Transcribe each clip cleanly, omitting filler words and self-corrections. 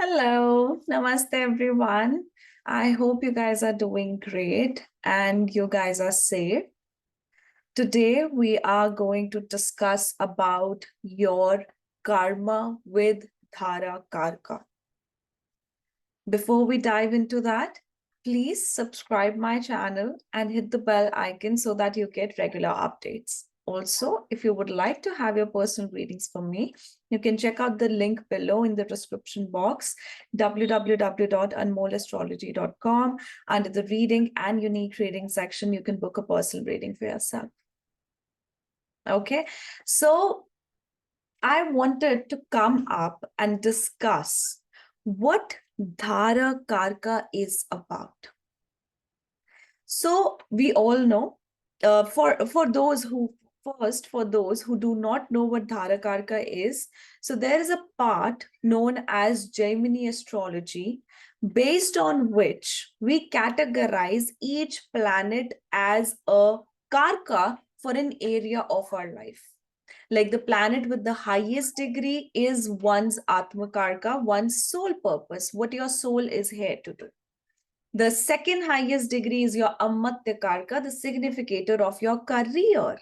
Hello, namaste everyone. I hope you guys are doing great and you guys are safe. Today we are going to discuss about your karma with Darakarka. Before we dive into that, please subscribe my channel and hit the bell icon so that you get regular updates. Also, if you would like to have your personal readings from me, you can check out the link below in the description box, www.anmollastrology.com. Under the reading and unique reading section, you can book a personal reading for yourself. Okay, so I wanted to come up and discuss what Darakarka is about. So we all know, for those who do not know what Darakarka is, so there is a part known as Gemini astrology, based on which we categorize each planet as a karka for an area of our life. Like the planet with the highest degree is one's Atmakarka, one's soul purpose, what your soul is here to do. The second highest degree is your Amatyakarka, the significator of your career.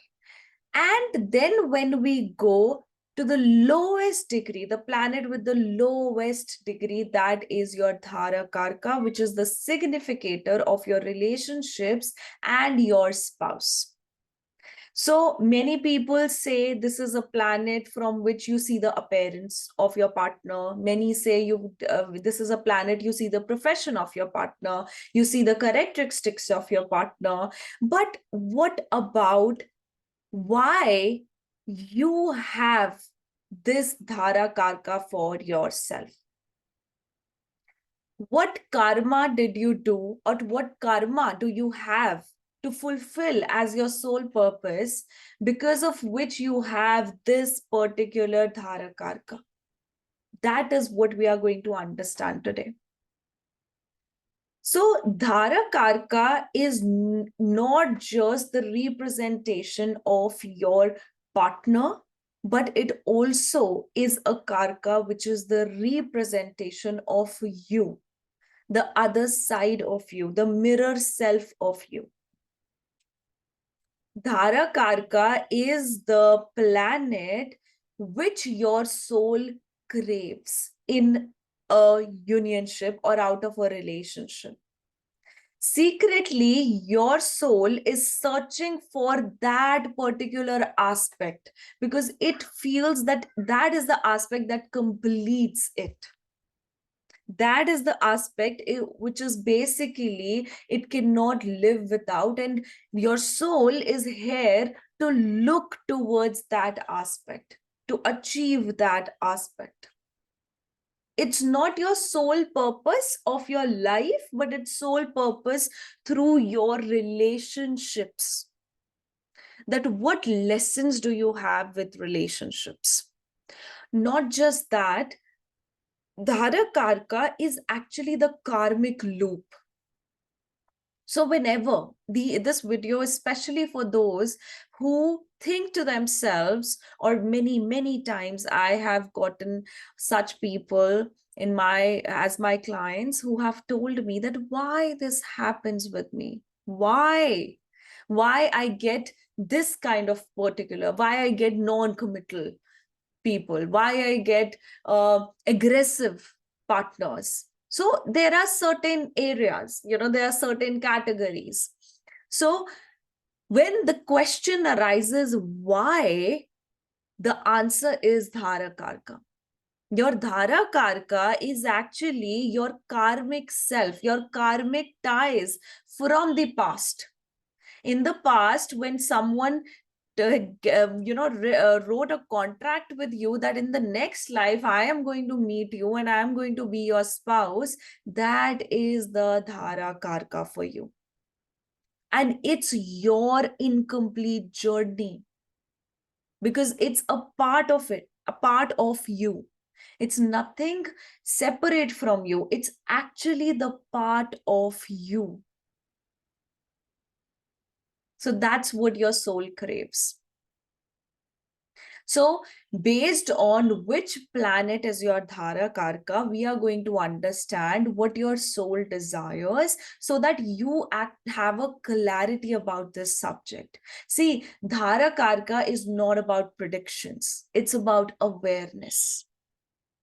And then when we go to the lowest degree, the planet with the lowest degree, that is your Dharakarka, which is the significator of your relationships and your spouse. So many people say this is a planet from which you see the appearance of your partner. Many say this is a planet you see the profession of your partner, you see the characteristics of your partner. But what about why you have this Dhara Karka for yourself? What karma did you do, or what karma do you have to fulfill as your sole purpose, because of which you have this particular Dharakarka? That is what we are going to understand today. So Dharakarka is not just the representation of your partner, but it also is a karka which is the representation of you, the other side of you, the mirror self of you. Dharakarka is the planet which your soul craves in a unionship or out of a relationship. Secretly, your soul is searching for that particular aspect because it feels that that is the aspect that completes it. That is the aspect which is basically it cannot live without, and your soul is here to look towards that aspect, to achieve that aspect. It's not your sole purpose of your life, but it's sole purpose through your relationships. That what lessons do you have with relationships? Not just that, Dharakarka is actually the karmic loop. So whenever this video, especially for those who think to themselves, or many times I have gotten such people as my clients who have told me that why this happens with me, why I get this kind of particular, why I get non-committal people, why I get aggressive partners. So there are certain areas, there are certain categories. So when the question arises why, the answer is Dharakarka. Your Dharakarka is actually your karmic self, your karmic ties from the past. In the past, when someone wrote a contract with you that in the next life I am going to meet you and I am going to be your spouse, that is the Dharakarka for you. And it's your incomplete journey because it's a part of it, a part of you. It's nothing separate from you. It's actually the part of you. So that's what your soul craves. So based on which planet is your Darakarka, we are going to understand what your soul desires so that you have a clarity about this subject. See, Darakarka is not about predictions. It's about awareness.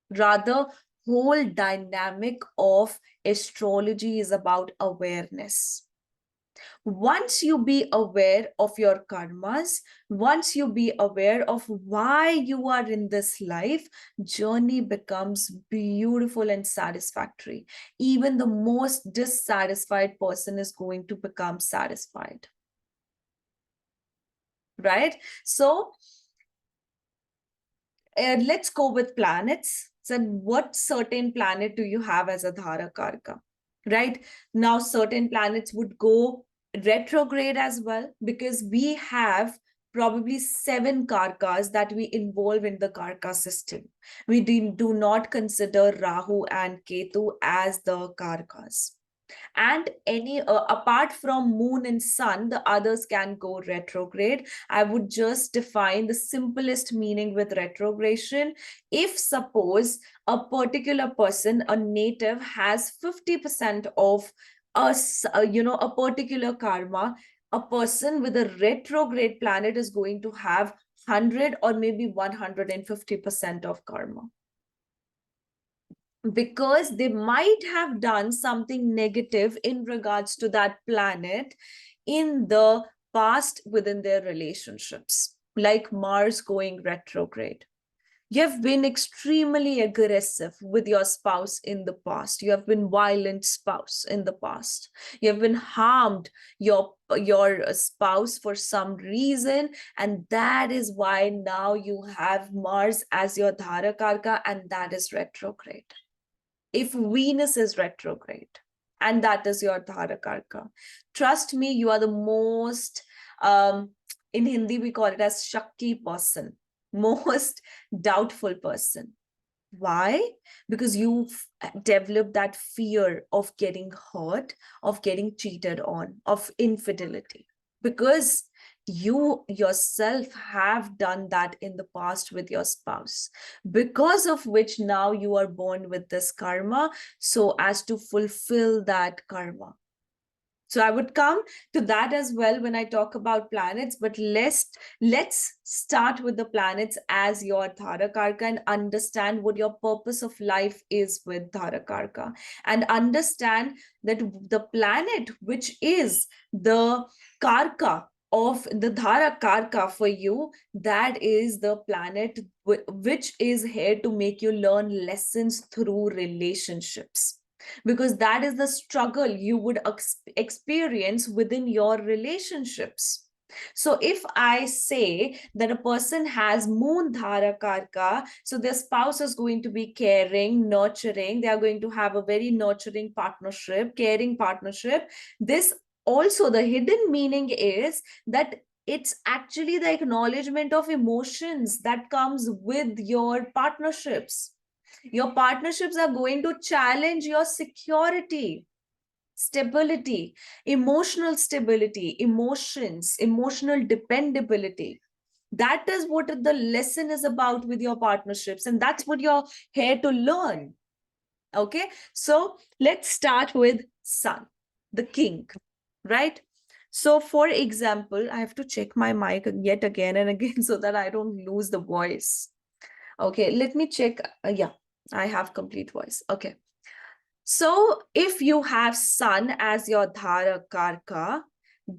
Rather, whole dynamic of astrology is about awareness. Once you be aware of your karmas, once you be aware of why you are in this life, journey becomes beautiful and satisfactory. Even the most dissatisfied person is going to become satisfied. Right? So let's go with planets. So what certain planet do you have as a Dharakarka? Right? Now, certain planets would go retrograde as well, because we have probably 7 karkas that we involve in the karka system. We do not consider Rahu and Ketu as the karkas. And any apart from moon and sun, the others can go retrograde. I would just define the simplest meaning with retrogression. If suppose a particular person, a native, has 50% of us, a particular karma, a person with a retrograde planet is going to have 100 or maybe 150% of karma, because they might have done something negative in regards to that planet in the past within their relationships, like Mars going retrograde. You have been extremely aggressive with your spouse in the past. You have been violent spouse in the past. You have been harmed your spouse for some reason, and that is why now you have Mars as your Dharakarka, and that is retrograde. If Venus is retrograde, and that is your Dharakarka, trust me, you are the most, in Hindi, we call it as Shakki person, most doubtful person. Why? Because you've developed that fear of getting hurt, of getting cheated on, of infidelity. Because you yourself have done that in the past with your spouse, because of which now you are born with this karma, so as to fulfill that karma. So I would come to that as well when I talk about planets, but let's start with the planets as your Dharakarka and understand what your purpose of life is with Dharakarka, and understand that the planet which is the Karka of the Dharakarka for you, that is the planet which is here to make you learn lessons through relationships, because that is the struggle you would experience within your relationships. So if I say that a person has moon Dharakarka, so their spouse is going to be caring, nurturing, they are going to have a very nurturing partnership, caring partnership. This also, the hidden meaning is that it's actually the acknowledgement of emotions that comes with your partnerships. Your partnerships are going to challenge your security, stability, stability, emotions, emotional dependability. That is what the lesson is about with your partnerships, and that's what you're here to learn. Okay, so let's start with Sun, the king, right? So for example, I have to check my mic yet again and again so that I don't lose the voice. Okay, let me check. Yeah, I have complete voice. Okay. So if you have Sun as your Dharakarka,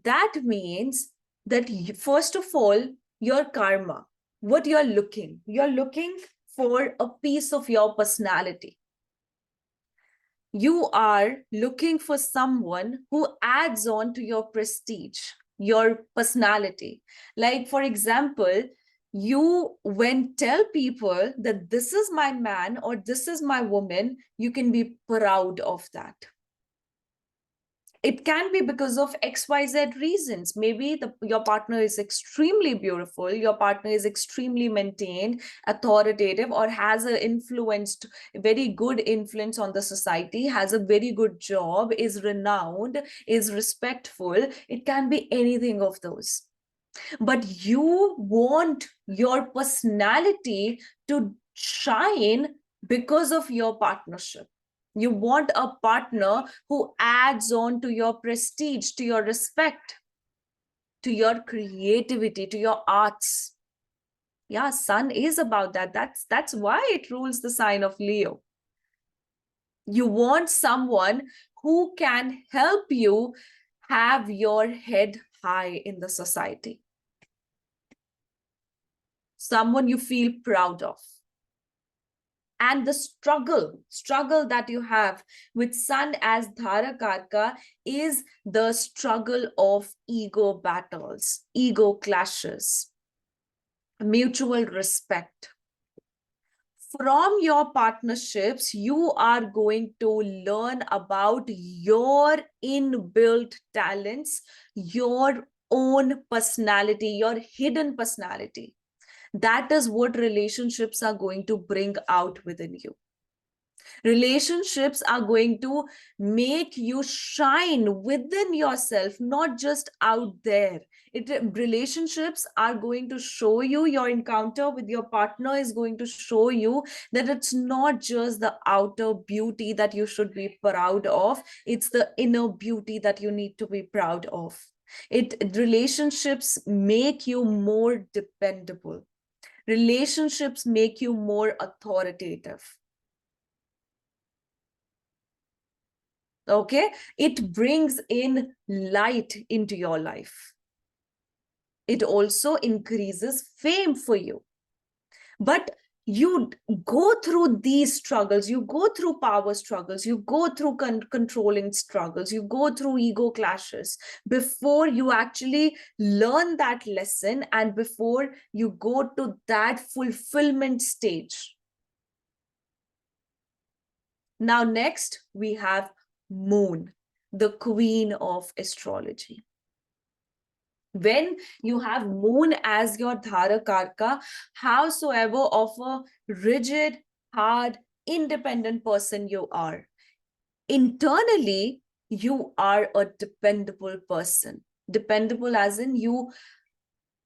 that means that first of all, your karma, what you're looking for a piece of your personality. You are looking for someone who adds on to your prestige, your personality. Like, for example, you when tell people that this is my man or this is my woman, you can be proud of that. It can be because of XYZ reasons. Maybe your partner is extremely beautiful, your partner is extremely maintained, authoritative, or has a influenced, very good influence on the society, has a very good job, is renowned, is respectful. It can be anything of those. but you want your personality to shine because of your partnership. You want a partner who adds on to your prestige, to your respect, to your creativity, to your arts. Yeah, sun is about that. That's why it rules the sign of Leo. You want someone who can help you have your head high in the society. Someone you feel proud of. And the struggle that you have with sun as Darakarka is the struggle of ego battles, ego clashes, mutual respect. From your partnerships, you are going to learn about your inbuilt talents, your own personality, your hidden personality. That is what relationships are going to bring out within you. Relationships are going to make you shine within yourself, not just out there. Relationships are going to show you, your encounter with your partner is going to show you that it's not just the outer beauty that you should be proud of, it's the inner beauty that you need to be proud of. Relationships make you more dependable. Relationships make you more authoritative. Okay, it brings in light into your life. It also increases fame for you. But you go through these struggles, you go through power struggles, you go through controlling struggles, you go through ego clashes before you actually learn that lesson and before you go to that fulfillment stage. Now, next we have Moon, the queen of astrology. When you have Moon as your Darakarka, howsoever of a rigid, hard, independent person you are, internally, you are a dependable person. Dependable as in you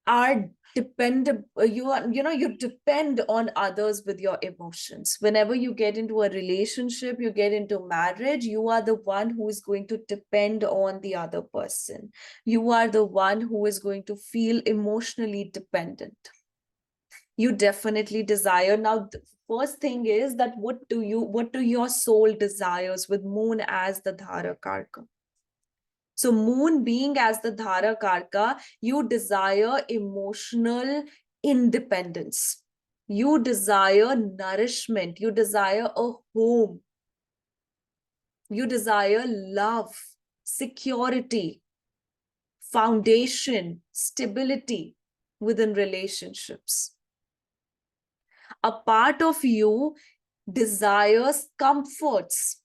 are dependent, you depend on others with your emotions. Whenever you get into a relationship, you get into marriage, you are the one who is going to depend on the other person. You are the one who is going to feel emotionally dependent. You definitely desire. Now, the first thing is that what do your soul desires with Moon as the Darakarka? So Moon being as the Darakarka, you desire emotional independence. You desire nourishment. You desire a home. You desire love, security, foundation, stability within relationships. A part of you desires comforts,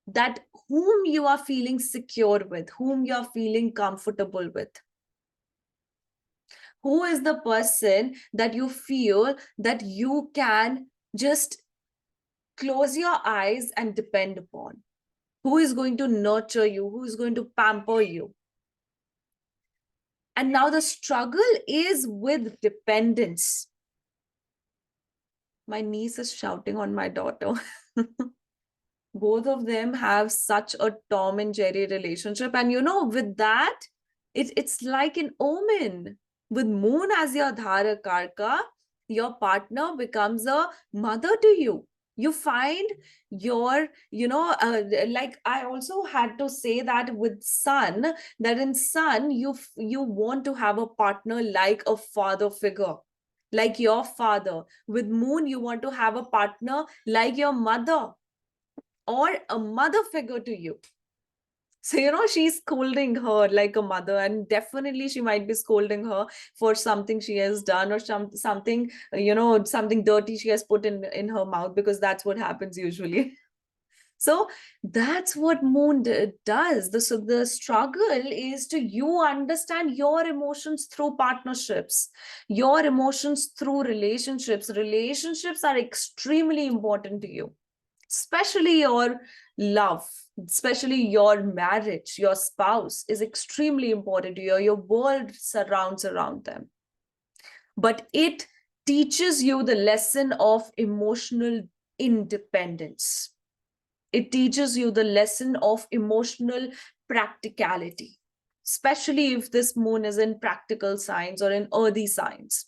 that whom you are feeling secure with, whom you are feeling comfortable with. Who is the person that you feel that you can just close your eyes and depend upon? Who is going to nurture you? Who is going to pamper you? And now the struggle is with dependence. My niece is shouting on my daughter. Both of them have such a Tom and Jerry relationship. And with that, it's like an omen. With Moon as your Darakarka, your partner becomes a mother to you. You find your, like I also had to say that with Sun, that in Sun, you want to have a partner like a father figure, like your father. With Moon, you want to have a partner like your mother or a mother figure to you. So, she's scolding her like a mother, and definitely she might be scolding her for something she has done or something, something dirty she has put in her mouth, because that's what happens usually. So that's what Moon does. So the struggle is to you understand your emotions through partnerships, your emotions through relationships. Relationships are extremely important to you. especially your love, especially your marriage, your spouse is extremely important to you. Your world surrounds around them. But it teaches you the lesson of emotional independence. It teaches you the lesson of emotional practicality, especially if this moon is in practical signs or in earthy signs.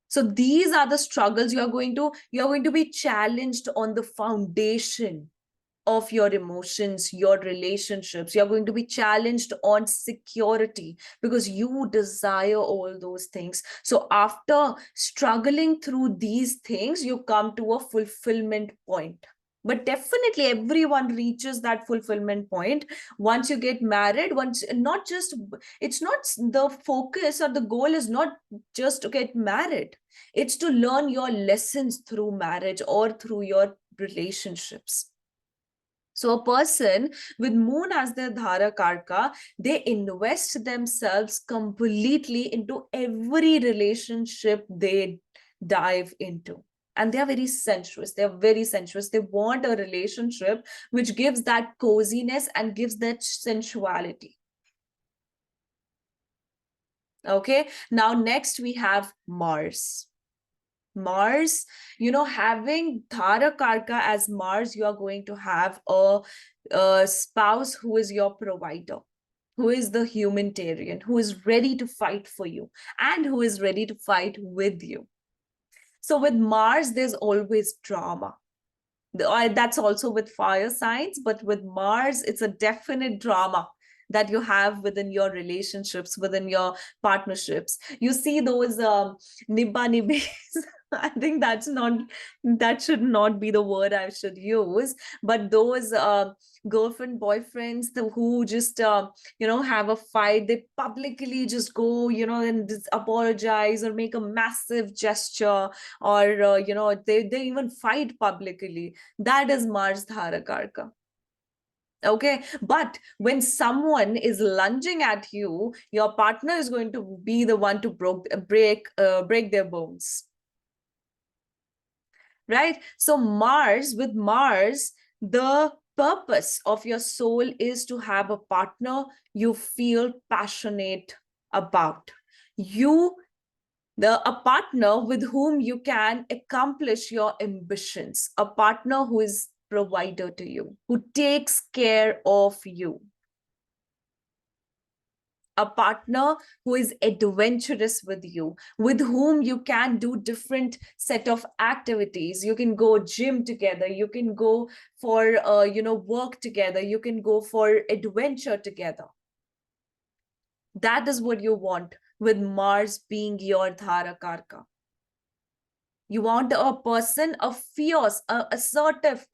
So these are the struggles you're going to be challenged on the foundation of your emotions, your relationships. You're going to be challenged on security because you desire all those things. So after struggling through these things, you come to a fulfillment point. But definitely everyone reaches that fulfillment point once you get married. Once, not just, it's not, the focus or the goal is not just to get married. It's to learn your lessons through marriage or through your relationships. So a person with moon as their Darakarka, they invest themselves completely into every relationship they dive into. And they are very sensuous. They are very sensuous. They want a relationship which gives that coziness and gives that sensuality. Okay. Now, next we have Mars. Mars, having Darakarka as Mars, you are going to have a spouse who is your provider, who is the humanitarian, who is ready to fight for you, and who is ready to fight with you. So with Mars, there's always drama. That's also with fire signs, but with Mars, it's a definite drama that you have within your relationships, within your partnerships. You see those nibba nibbis. I think that should not be the word I should use, but those girlfriend boyfriends who just have a fight, they publicly just go and apologize or make a massive gesture, or they even fight publicly. That is Mars Dharakarka. Okay, but when someone is lunging at you, your partner is going to be the one to break their bones, right? So with Mars, the purpose of your soul is to have a partner you feel passionate about. A partner with whom you can accomplish your ambitions, a partner who is provider to you, who takes care of you, a partner who is adventurous with you, with whom you can do different set of activities. You can go gym together, you can go for work together, you can go for adventure together. That is what you want with Mars being your Dharakarka. You want a person, a fierce, assertive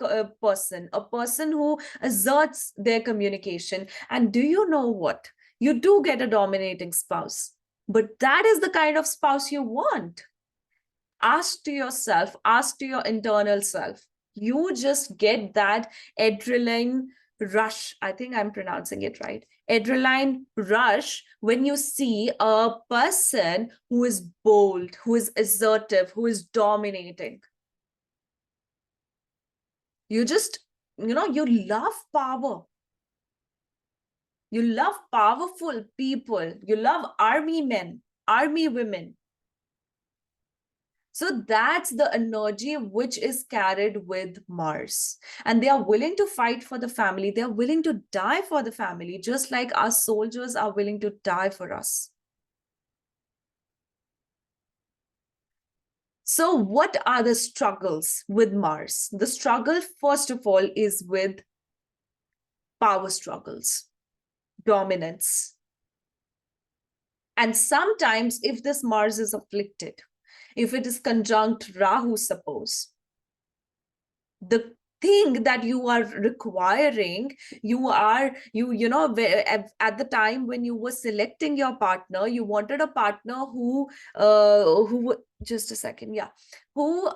person, a person who asserts their communication. And do you know what? You do get a dominating spouse, but that is the kind of spouse you want. Ask to yourself, ask to your internal self. You just get that adrenaline rush. I think I'm pronouncing it right. Adrenaline rush when you see a person who is bold, who is assertive, who is dominating. You just, you love power. You love powerful people. You love army men, army women. So that's the energy which is carried with Mars. And they are willing to fight for the family. They are willing to die for the family, just like our soldiers are willing to die for us. So what are the struggles with Mars? The struggle, first of all, is with power struggles, dominance. And sometimes if this Mars is afflicted, if it is conjunct Rahu, suppose, the thing that you are requiring, at the time when you were selecting your partner, you wanted a partner who just a second, yeah, who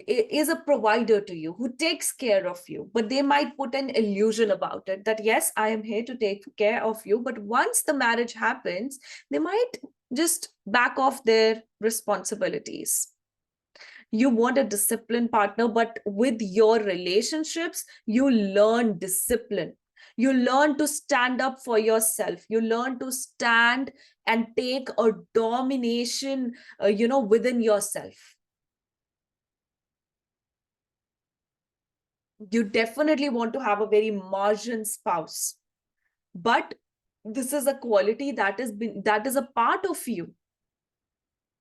is a provider to you, who takes care of you. But they might put an illusion about it that yes, I am here to take care of you, but once the marriage happens, they might just back off their responsibilities. You want a disciplined partner, but with your relationships, you learn discipline. You learn to stand up for yourself. You learn to stand and take a domination, within yourself. You definitely want to have a very margin spouse, but this is a quality that is a part of you.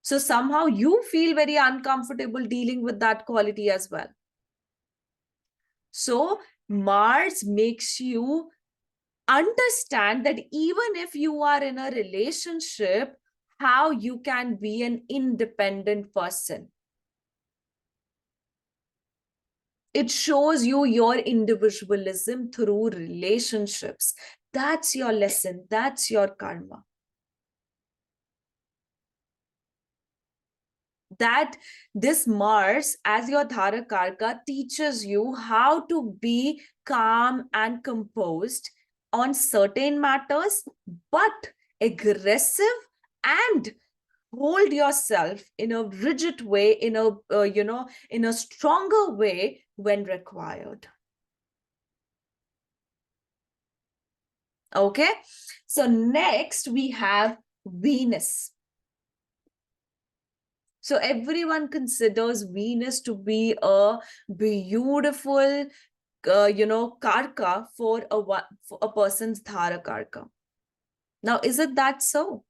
So somehow you feel very uncomfortable dealing with that quality as well. So Mars makes you understand that even if you are in a relationship, how you can be an independent person. It shows you your individualism through relationships. That's your lesson. That's your karma. That this Mars as your Darakarka teaches you how to be calm and composed on certain matters, but aggressive and hold yourself in a rigid way, in a in a stronger way when required. Okay, so next we have Venus. So everyone considers Venus to be a beautiful, karka for a person's Dharakarka. Now, is it that so?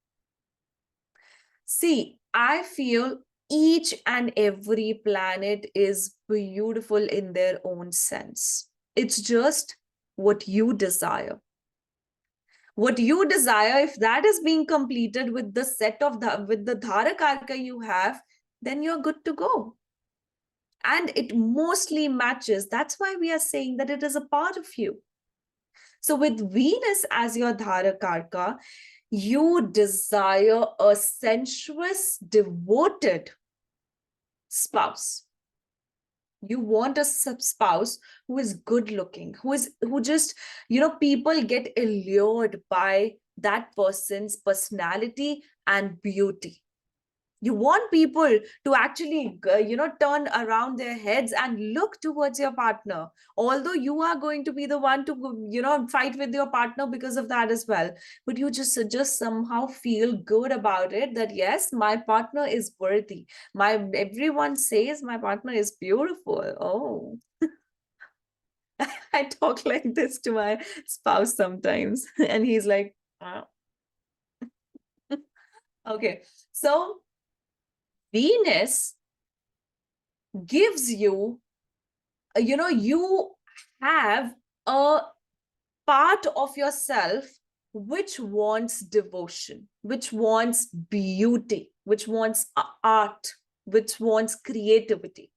See, I feel each and every planet is beautiful in their own sense. It's just what you desire. What you desire, if that is being completed with the set of with the Dharakarka you have, then you're good to go. And it mostly matches. That's why we are saying that it is a part of you. So with Venus as your Dharakarka, you desire a sensuous, devoted spouse. You want a spouse who is good looking, who just, people get allured by that person's personality and beauty. You want people to actually, turn around their heads and look towards your partner. Although you are going to be the one to, fight with your partner because of that as well. But you just somehow feel good about it that, yes, my partner is worthy. Everyone says my partner is beautiful. Oh, I talk like this to my spouse sometimes. And he's like, "Ah." Okay. So Venus gives you, you have a part of yourself which wants devotion, which wants beauty, which wants art, which wants creativity.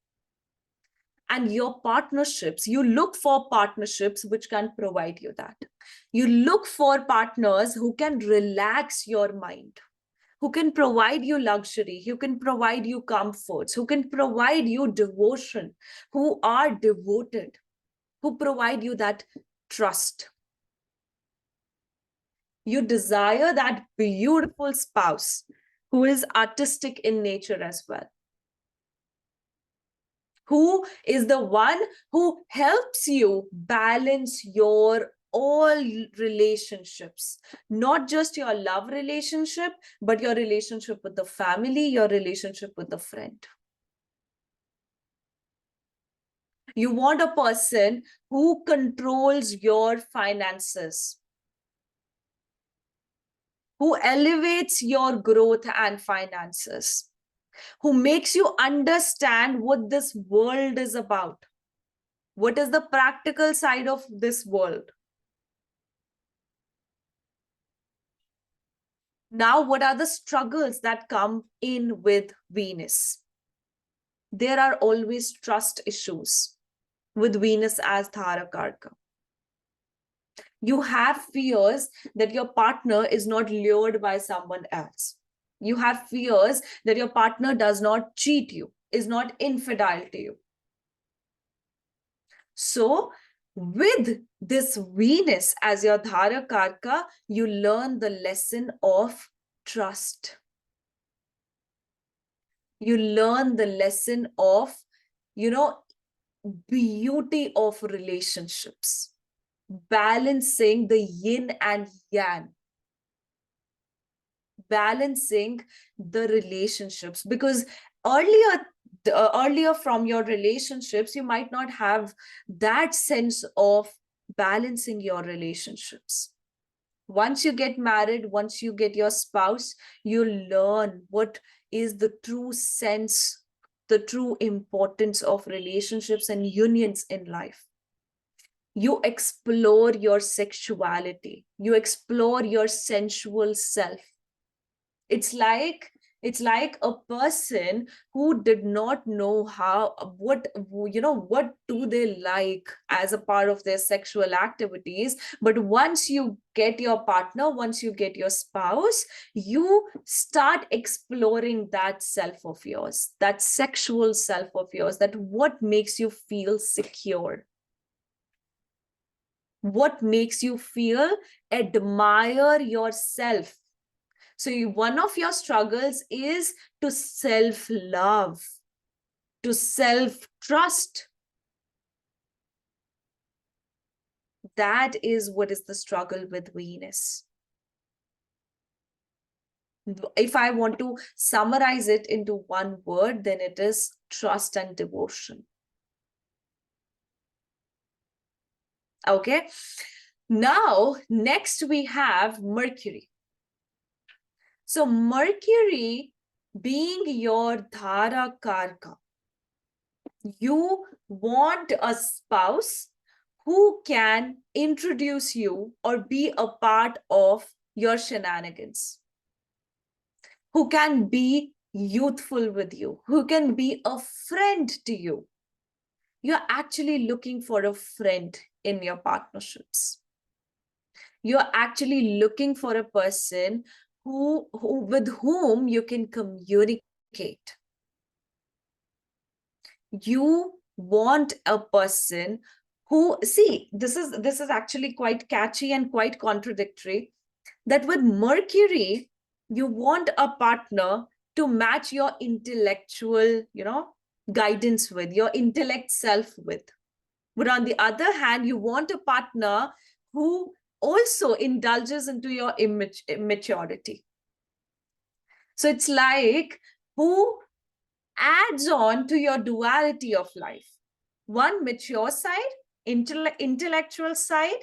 And your partnerships, you look for partnerships which can provide you that. You look for partners who can relax your mind, who can provide you luxury, who can provide you comforts, who can provide you devotion, who are devoted, who provide you that trust. You desire that beautiful spouse who is artistic in nature as well, who is the one who helps you balance your all relationships, not just your love relationship, but your relationship with the family, your relationship with the friend. You want a person who controls your finances, who elevates your growth and finances, who makes you understand what this world is about. What is the practical side of this world? Now, what are the struggles that come in with Venus? There are always trust issues with Venus as Dharakarka. You have fears that your partner is not lured by someone else. You have fears that your partner does not cheat you, is not infidel to you. So, with this Venus as your Dharakarka, you learn the lesson of trust. You learn the lesson of, beauty of relationships, balancing the yin and yang, balancing the relationships. Because earlier from your relationships, you might not have that sense of balancing your relationships. Once you get married, once you get your spouse, you learn what is the true sense, the true importance of relationships and unions in life. You explore your sexuality, you explore your sensual self. It's like a person who did not know what do they like as a part of their sexual activities. But once you get your partner, once you get your spouse, you start exploring that self of yours, that sexual self of yours, that what makes you feel secure, what makes you feel admire yourself. So one of your struggles is to self-love, to self-trust. That is what is the struggle with Venus. If I want to summarize it into one word, then it is trust and devotion. Okay. Now, next we have Mercury. So Mercury being your Darakarka, you want a spouse who can introduce you or be a part of your shenanigans, who can be youthful with you, who can be a friend to you. You're actually looking for a friend in your partnerships. You're actually looking for a person who with whom you can communicate. You want a person who, see, this is actually quite catchy and quite contradictory, that with Mercury, you want a partner to match your intellectual, guidance with, your intellect self with. But on the other hand, you want a partner who also indulges into your immaturity. So it's like, who adds on to your duality of life. One mature side, intellectual side,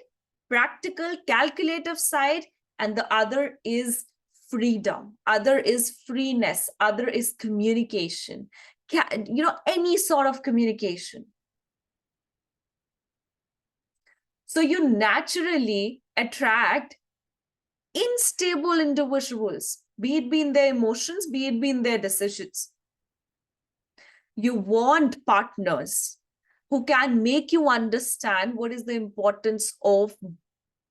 practical, calculative side, and the other is freedom, other is freeness, other is communication, any sort of communication. So you naturally attract unstable individuals, be it in their emotions, be it in their decisions. You want partners who can make you understand what is the importance of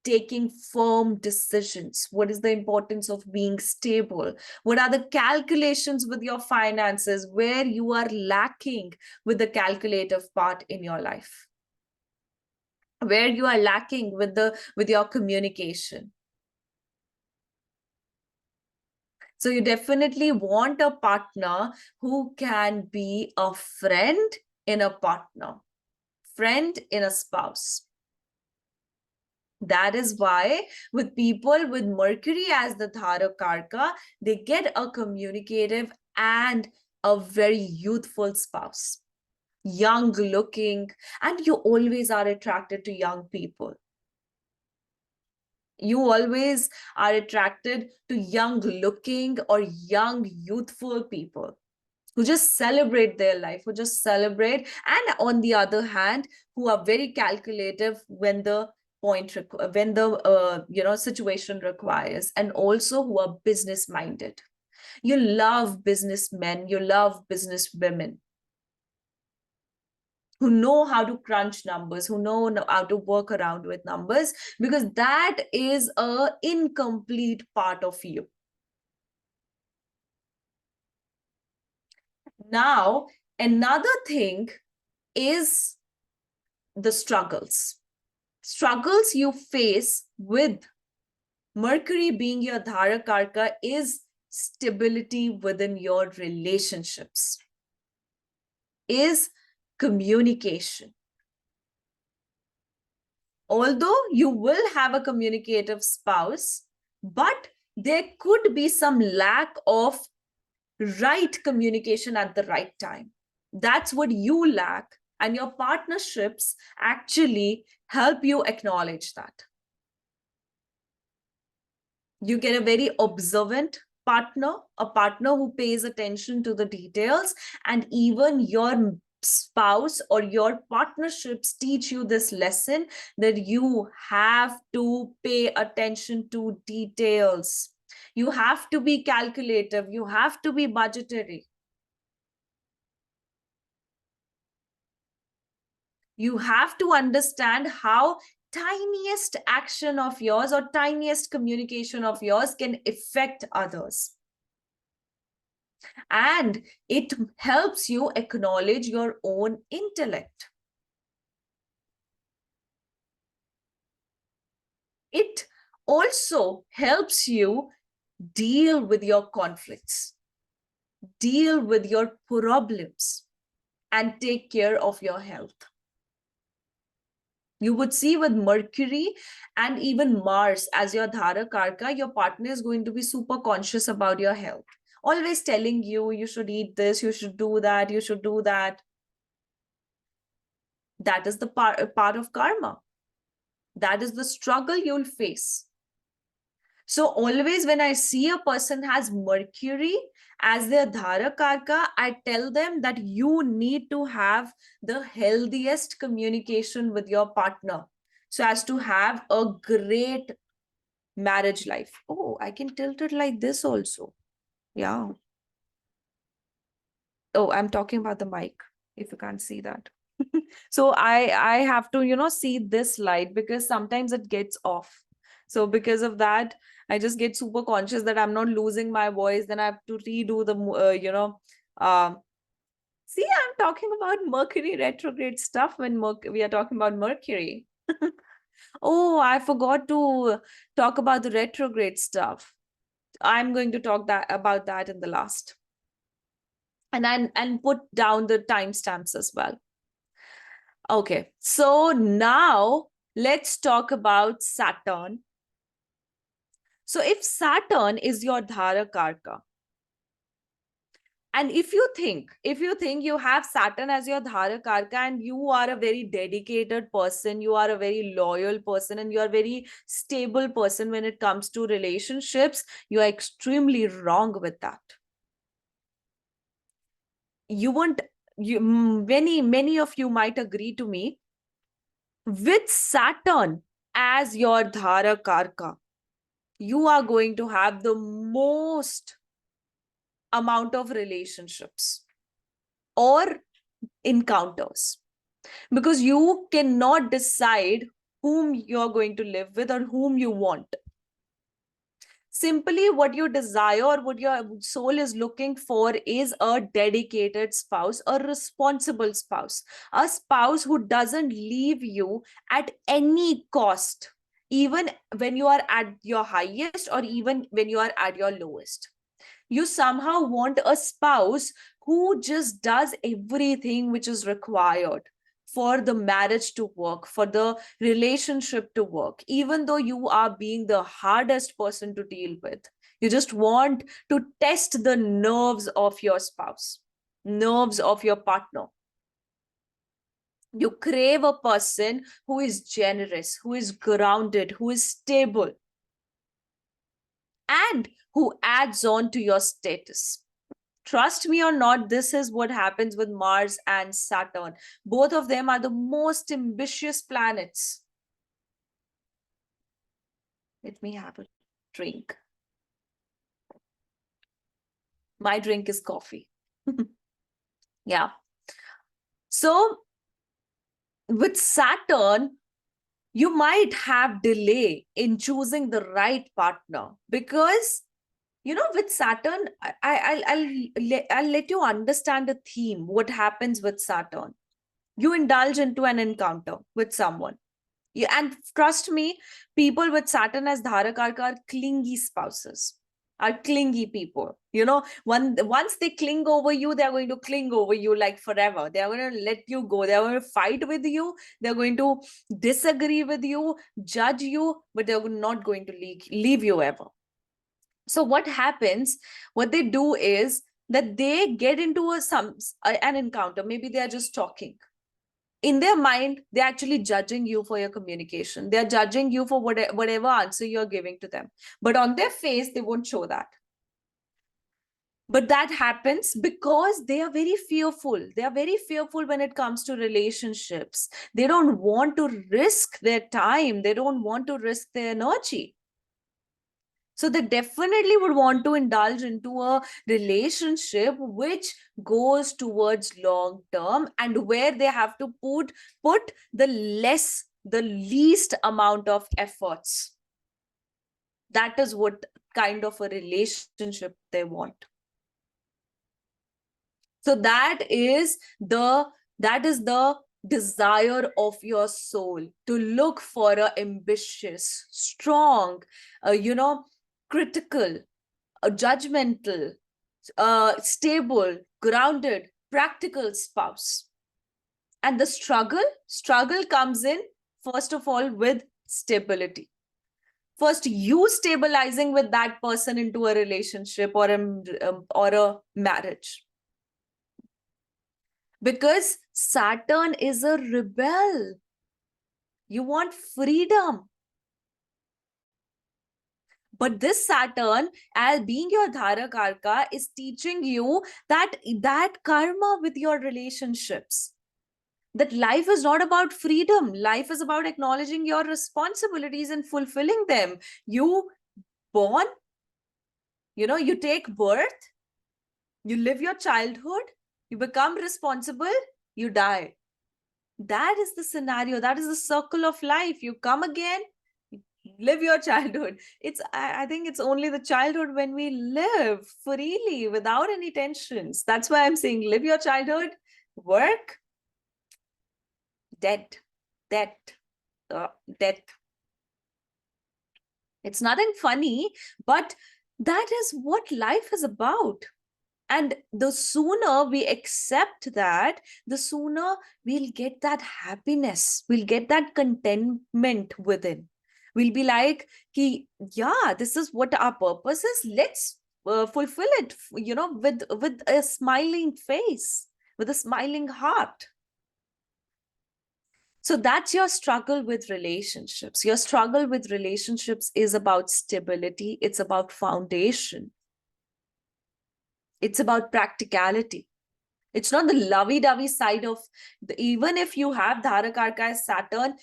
taking firm decisions, what is the importance of being stable, what are the calculations with your finances, where you are lacking with the calculative part in your life, where you are lacking with your communication. So you definitely want a partner who can be a friend in a partner, friend in a spouse. That is why with people with Mercury as the Darakarka, they get a communicative and a very youthful spouse, young looking, and you always are attracted to young people. You always are attracted to young looking or young youthful people who just celebrate their life, who just celebrate, and on the other hand, who are very calculative when the situation requires, and also who are business minded. You love businessmen, you love business women who know how to crunch numbers, who know how to work around with numbers, because that is a incomplete part of you. Now, another thing is the struggles you face with Mercury being your Darakarka is stability within your relationships is communication. Although you will have a communicative spouse, but there could be some lack of right communication at the right time. That's what you lack, and your partnerships actually help you acknowledge that. You get a very observant partner, a partner who pays attention to the details, and even your spouse or your partnerships teach you this lesson that you have to pay attention to details. You have to be calculative. You have to be budgetary. You have to understand how tiniest action of yours or tiniest communication of yours can affect others. And it helps you acknowledge your own intellect. It also helps you deal with your conflicts, deal with your problems, and take care of your health. You would see with Mercury and even Mars as your Darakarka, your partner is going to be super conscious about your health. Always telling you, you should eat this, you should do that, you should do that. That is the part of karma. That is the struggle you'll face. So always when I see a person has Mercury as their Darakarka, I tell them that you need to have the healthiest communication with your partner so as to have a great marriage life. Oh, I can tilt it like this also. Yeah. Oh, I'm talking about the mic, if you can't see that. So I have to, see this light because sometimes it gets off. So because of that, I just get super conscious that I'm not losing my voice. Then I have to redo the, see, I'm talking about Mercury retrograde stuff when we are talking about Mercury. Oh, I forgot to talk about the retrograde stuff. I'm going to talk about that in the last. And put down the timestamps as well. Okay, so now let's talk about Saturn. So if Saturn is your Darakarka, and if you think you have Saturn as your Darakarka and you are a very dedicated person, you are a very loyal person, and you are a very stable person when it comes to relationships, you are extremely wrong with that. Many of you might agree to me, with Saturn as your Darakarka, you are going to have the most amount of relationships or encounters because you cannot decide whom you're going to live with or whom you want. Simply what you desire or what your soul is looking for is a dedicated spouse, a responsible spouse, a spouse who doesn't leave you at any cost, even when you are at your highest or even when you are at your lowest. You somehow want a spouse who just does everything which is required for the marriage to work, for the relationship to work, even though you are being the hardest person to deal with. You just want to test the nerves of your spouse, nerves of your partner. You crave a person who is generous, who is grounded, who is stable, and who adds on to your status. Trust me or not, this is what happens with Mars and Saturn. Both of them are the most ambitious planets. Let me have a drink. My drink is coffee. Yeah. So with Saturn, you might have delay in choosing the right partner because with Saturn, I'll let you understand the theme, what happens with Saturn. You indulge into an encounter with someone. And trust me, people with Saturn as Darakarka are clingy spouses. are clingy people. Once they cling over you, they're going to cling over you like forever. They're going to let you go. They're going to fight with you. They're going to disagree with you, judge you, but they're not going to leave you ever. So what happens, what they do is that they get into an encounter. Maybe they are just talking. In their mind, they're actually judging you for your communication. They're judging you for whatever answer you're giving to them. But on their face, they won't show that. But that happens because they are very fearful. They are very fearful when it comes to relationships. They don't want to risk their time. They don't want to risk their energy. So they definitely would want to indulge into a relationship which goes towards long term, and where they have to put the least amount of efforts. That is what kind of a relationship they want. So that is the desire of your soul, to look for a ambitious, strong, critical, judgmental, stable, grounded, practical spouse. And the struggle comes in, first of all, with stability. First, you stabilizing with that person into a relationship or a marriage. Because Saturn is a rebel. You want freedom. But this Saturn, as being your Darakarka, is teaching you that karma with your relationships. That life is not about freedom. Life is about acknowledging your responsibilities and fulfilling them. You born, you take birth, you live your childhood, you become responsible, you die. That is the scenario. That is the circle of life. You come again, live your childhood. I think it's only the childhood when we live freely without any tensions. That's why I'm saying live your childhood, work, death. It's nothing funny, but that is what life is about. And the sooner we accept that, the sooner we'll get that happiness, we'll get that contentment within. We'll be like, yeah, this is what our purpose is. Let's fulfill it, with a smiling face, with a smiling heart. So that's your struggle with relationships. Your struggle with relationships is about stability. It's about foundation. It's about practicality. It's not the lovey-dovey side of even if you have Darakarka as Saturn,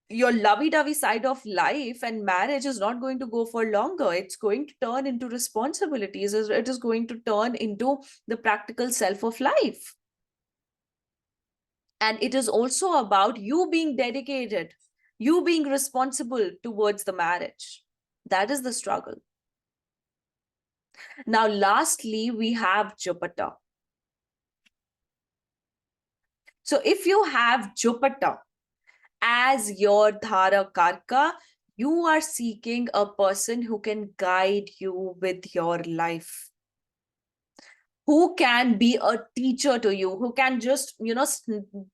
your lovey-dovey side of life and marriage is not going to go for longer. It's going to turn into responsibilities. It is going to turn into the practical self of life. And it is also about you being dedicated, you being responsible towards the marriage. That is the struggle. Now, lastly, we have Jupiter. So if you have Jupiter as your Darakarka, you are seeking a person who can guide you with your life, who can be a teacher to you, who can just,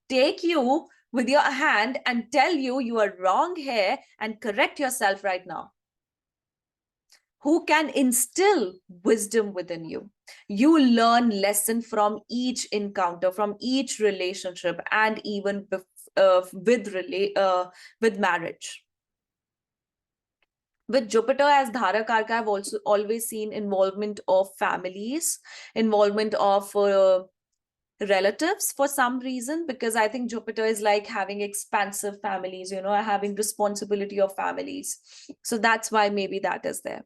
take you with your hand and tell you you are wrong here and correct yourself right now. Who can instill wisdom within you. You learn lesson from each encounter, from each relationship, and even with marriage. With Jupiter as Darakarka, I've also always seen involvement of families, involvement of relatives for some reason, because I think Jupiter is like having expansive families, having responsibility of families. So that's why maybe that is there.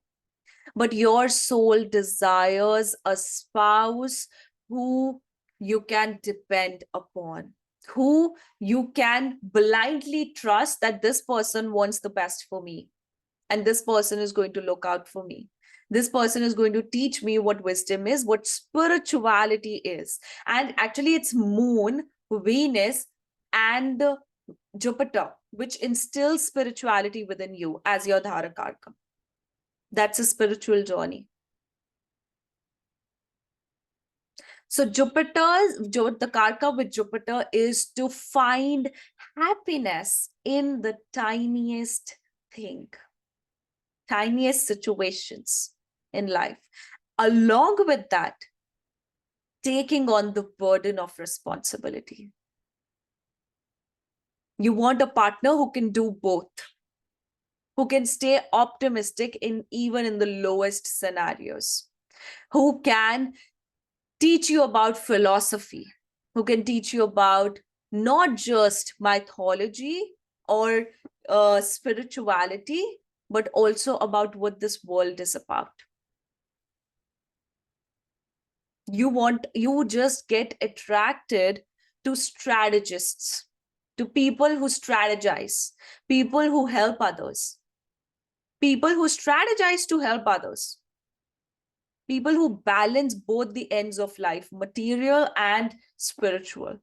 But your soul desires a spouse who you can depend upon, who you can blindly trust that this person wants the best for me. And this person is going to look out for me. This person is going to teach me what wisdom is, what spirituality is. And actually it's Moon, Venus, and Jupiter, which instills spirituality within you as your Darakarka. That's a spiritual journey. So the Karka with Jupiter is to find happiness in the tiniest thing, tiniest situations in life. Along with that, taking on the burden of responsibility. You want a partner who can do both, who can stay optimistic in even in the lowest scenarios, who can teach you about philosophy, who can teach you about not just mythology or spirituality, but also about what this world is about. You just get attracted to strategists, to people who strategize, people who help others, people who strategize to help others, people who balance both the ends of life, material and spiritual.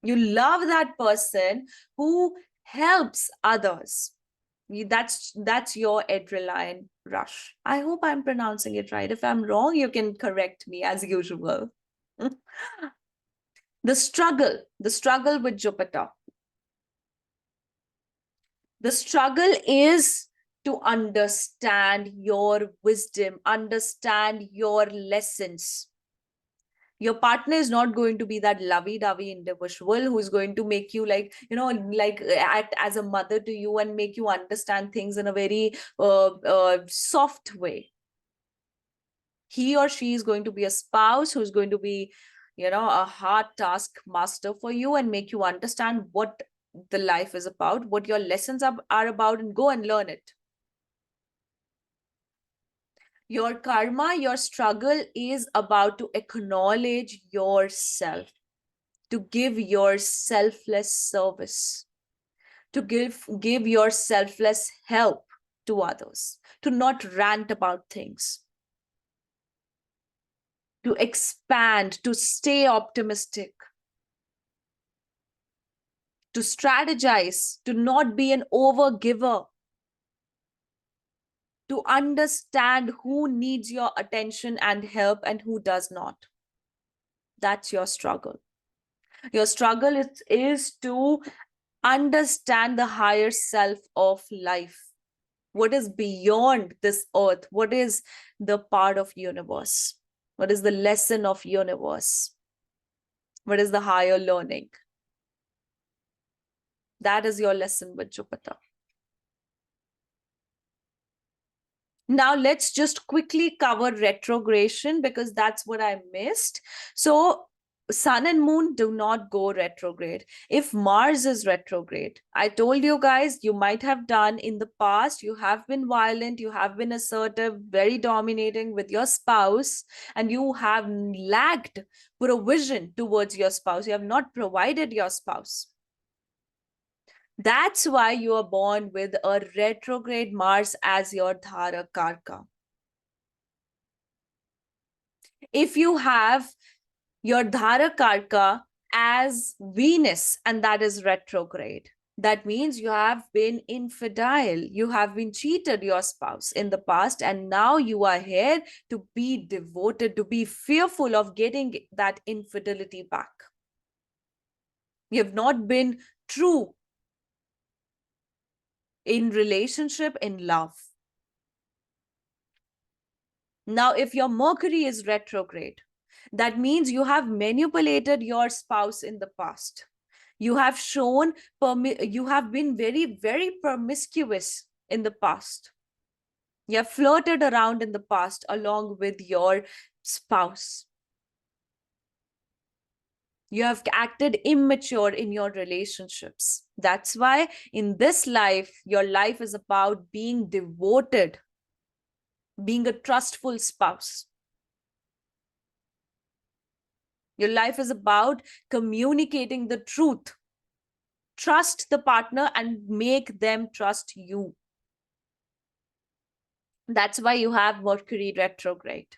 You love that person who helps others. That's your adrenaline rush. I hope I'm pronouncing it right. If I'm wrong, you can correct me as usual. The struggle with Jupiter. The struggle is to understand your wisdom, understand your lessons. Your partner is not going to be that lovey-dovey individual who's going to make you like act as a mother to you and make you understand things in a very soft way. He or she is going to be a spouse who's going to be, a hard task master for you and make you understand what the life is about, what your lessons are about, and go and learn it. Your karma, your struggle is about to acknowledge yourself, to give your selfless service, to give your selfless help to others, to not rant about things, to expand, to stay optimistic, to strategize, to not be an overgiver, to understand who needs your attention and help and who does not. That's your struggle. Your struggle is to understand the higher self of life. What is beyond this earth? What is the part of universe? What is the lesson of universe? What is the higher learning? That is your lesson with Jupiter. Now let's just quickly cover retrogression because that's what I missed. So Sun and Moon do not go retrograde. If Mars is retrograde, I told you guys, you might have done in the past, you have been violent, you have been assertive, very dominating with your spouse, and you have lacked provision towards your spouse. You have not provided your spouse. That's why you are born with a retrograde Mars as your Darakarka. If you have your Darakarka as Venus, and that is retrograde, that means you have been infidel, you have been cheated your spouse in the past, and now you are here to be devoted, to be fearful of getting that infidelity back. You have not been true in relationship, in love. Now, if your Mercury is retrograde, that means you have manipulated your spouse in the past. You have you have been very, very promiscuous in the past. You have flirted around in the past along with your spouse. You have acted immature in your relationships. That's why in this life, your life is about being devoted, being a trustful spouse. Your life is about communicating the truth. Trust the partner and make them trust you. That's why you have Mercury retrograde.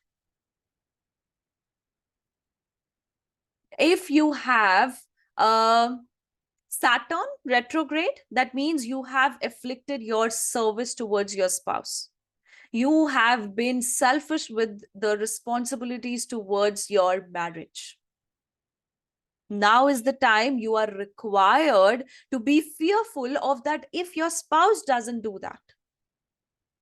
If you have Saturn retrograde, that means you have afflicted your service towards your spouse. You have been selfish with the responsibilities towards your marriage. Now is the time you are required to be fearful of that if your spouse doesn't do that.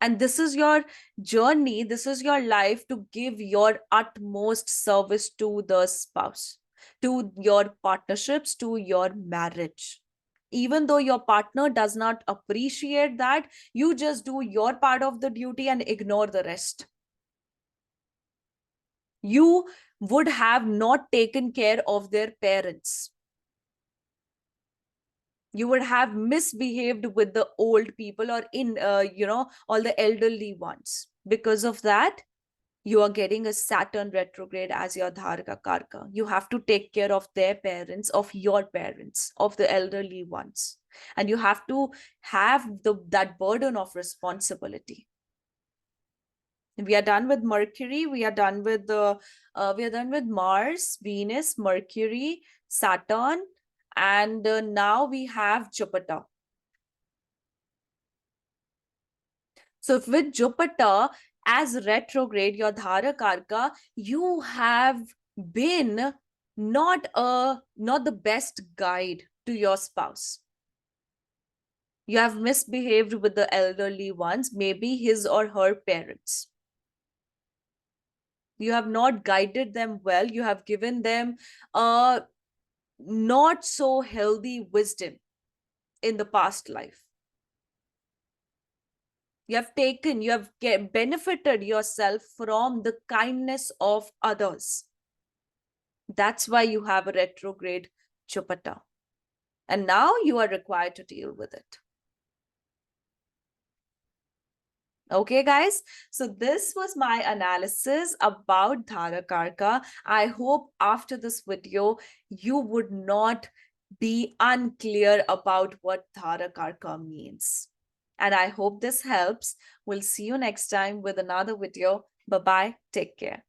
And this is your journey, this is your life to give your utmost service to the spouse, to your partnerships, to your marriage. Even though your partner does not appreciate that, you just do your part of the duty and ignore the rest. You would have not taken care of their parents. You would have misbehaved with the old people or in all the elderly ones. Because of that, you are getting a Saturn retrograde as your Darakarka. You have to take care of their parents, of your parents, of the elderly ones, and you have to have that burden of responsibility. We are done with Mercury. We are done with Mars, Venus, Mercury, Saturn, and now we have Jupiter. So with Jupiter as retrograde, your Darakarka, you have been not the best guide to your spouse. You have misbehaved with the elderly ones, maybe his or her parents. You have not guided them well. You have given them not so healthy wisdom in the past life. You have benefited yourself from the kindness of others. That's why you have a retrograde Jupiter. And now you are required to deal with it. Okay, guys. So this was my analysis about Darakarka. I hope after this video, you would not be unclear about what Darakarka means. And I hope this helps. We'll see you next time with another video. Bye-bye. Take care.